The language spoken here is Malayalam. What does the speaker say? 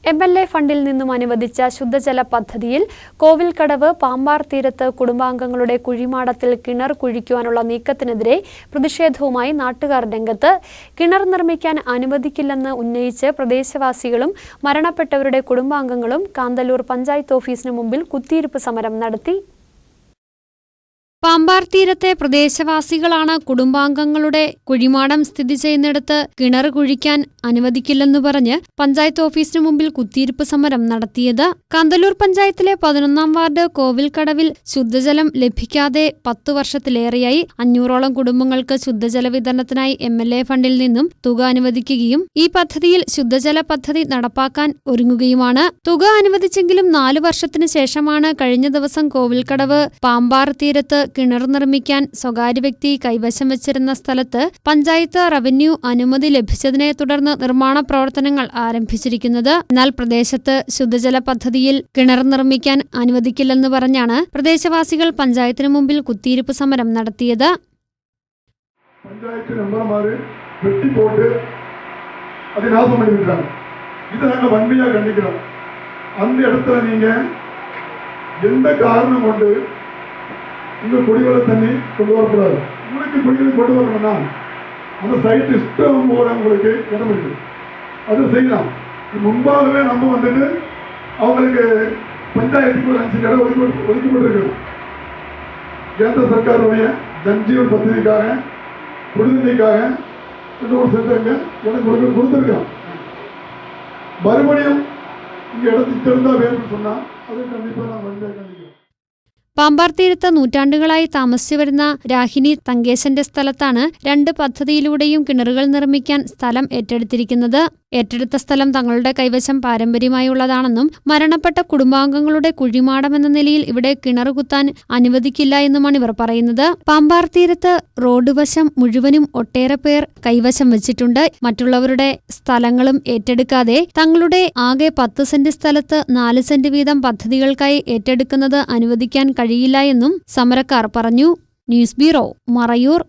MLA ഫണ്ടിൽ നിന്നും അനുവദിച്ച ശുദ്ധജല പദ്ധതിയിൽ കോവിൽക്കടവ് പാമ്പാർ തീരത്ത് കുടുംബാംഗങ്ങളുടെ കുഴിമാടത്തിൽ കിണർ കുഴിക്കുവാനുള്ള നീക്കത്തിനെതിരെ പ്രതിഷേധവുമായി നാട്ടുകാർ രംഗത്ത്. കിണർ നിർമ്മിക്കാൻ അനുവദിക്കില്ലെന്ന് ഉന്നയിച്ച് പ്രദേശവാസികളും മരണപ്പെട്ടവരുടെ കുടുംബാംഗങ്ങളും കാന്തല്ലൂർ പഞ്ചായത്ത് ഓഫീസിന് മുമ്പിൽ കുത്തിയിരിപ്പ് സമരം നടത്തി. പാമ്പാർ തീരത്തെ പ്രദേശവാസികളാണ് കുടുംബാംഗങ്ങളുടെ കുഴിമാടം സ്ഥിതി ചെയ്യുന്നിടത്ത് കിണർ കുഴിക്കാൻ അനുവദിക്കില്ലെന്നു പറഞ്ഞ് പഞ്ചായത്ത് ഓഫീസിന് മുമ്പിൽ കുത്തിയിരിപ്പ് സമരം നടത്തിയത്. കാന്തല്ലൂർ പഞ്ചായത്തിലെ 11-ാം വാർഡ് കോവിൽക്കടവിൽ ശുദ്ധജലം ലഭിക്കാതെ 10 വർഷത്തിലേറെയായി. 500ഓളം കുടുംബങ്ങൾക്ക് ശുദ്ധജല വിതരണത്തിനായി MLA ഫണ്ടിൽ നിന്നും തുക അനുവദിക്കുകയും ഈ പദ്ധതിയിൽ ശുദ്ധജല പദ്ധതി നടപ്പാക്കാൻ ഒരുങ്ങുകയുമാണ്. തുക അനുവദിച്ചെങ്കിലും 4 വർഷത്തിന് ശേഷമാണ് കഴിഞ്ഞ ദിവസം കോവിൽക്കടവ് പാമ്പാർ തീരത്ത് കിണർ നിർമ്മിക്കാൻ സ്വകാര്യ വ്യക്തി കൈവശം വെച്ചിരുന്ന സ്ഥലത്ത് പഞ്ചായത്ത് റവന്യൂ അനുമതി ലഭിച്ചതിനെ തുടർന്ന് നിർമ്മാണ പ്രവർത്തനങ്ങൾ ആരംഭിച്ചിരിക്കുന്നത്. എന്നാൽ പ്രദേശത്ത് ശുദ്ധജല പദ്ധതിയിൽ കിണർ നിർമ്മിക്കാൻ അനുവദിക്കില്ലെന്ന് പറഞ്ഞാണ് പ്രദേശവാസികൾ പഞ്ചായത്തിന് മുമ്പിൽ കുത്തിയിരിപ്പ് സമരം നടത്തിയത്. പഞ്ചായത്ത് മെമ്പർമാര് വെട്ടിപ്പോട്ട് അതിനാസം பண்ணிவிட்டாங்க. ഇത് ഞങ്ങൾ വൻമയാ കണ്ടിക്കണം. அந்த இடத்துல நீங்க எந்த காரணம் கொண்டு இந்த குடிகளை தண்ணி கொண்டு வரக்கூடாது. உங்களுக்கு குடிகளை கொண்டு வரணும்னா அந்த சைட் இஷ்டம் போல உங்களுக்கு இடம் இருக்குது, அது செய்யலாம். முன்பாகவே நம்ம வந்துட்டு அவங்களுக்கு பஞ்சாயத்துக்கு ஒரு 5 இடம் ஒதுக்கப்பட்டிருக்கு. கேந்திர சர்க்காருடைய ஜன்ஜீவன் பദ്ധதிக்காக குடிநீருக்காக ஒரு சென்டருங்க இடம் கொடுத்துருக்கோம். மறுபடியும் இங்கே இடத்துக்கு தெரிந்தால் வேணும்னு சொன்னால் அது கண்டிப்பாக நான் வண்டியாக கண்டிக்கிறோம். പാമ്പാർ തീരത്ത് നൂറ്റാണ്ടുകളായി താമസിച്ചു വരുന്ന രാഹിനി തങ്കേശന്റെ സ്ഥലത്താണ് 2 പദ്ധതിയിലൂടെയും കിണറുകൾ നിർമ്മിക്കാൻ സ്ഥലം ഏറ്റെടുത്തിരിക്കുന്നത്. ഏറ്റെടുത്ത സ്ഥലം തങ്ങളുടെ കൈവശം പാരമ്പര്യമായുള്ളതാണെന്നും മരണപ്പെട്ട കുടുംബാംഗങ്ങളുടെ കുഴിമാടമെന്ന നിലയിൽ ഇവിടെ കിണർ കുത്താൻ അനുവദിക്കില്ല എന്നുമാണ് ഇവർ പറയുന്നത്. പാമ്പാർ തീരത്ത് റോഡ് വശം മുഴുവനും ഒട്ടേറെ പേർ കൈവശം വെച്ചിട്ടുണ്ട്. മറ്റുള്ളവരുടെ സ്ഥലങ്ങളും ഏറ്റെടുക്കാതെ തങ്ങളുടെ ആകെ 10 സെന്റ് സ്ഥലത്ത് 4 സെന്റ് വീതം പദ്ധതികൾക്കായി ഏറ്റെടുക്കുന്നത് അനുവദിക്കാൻ കഴിയില്ല എന്നും സമരക്കാർ പറഞ്ഞു. News bureau, Marayur.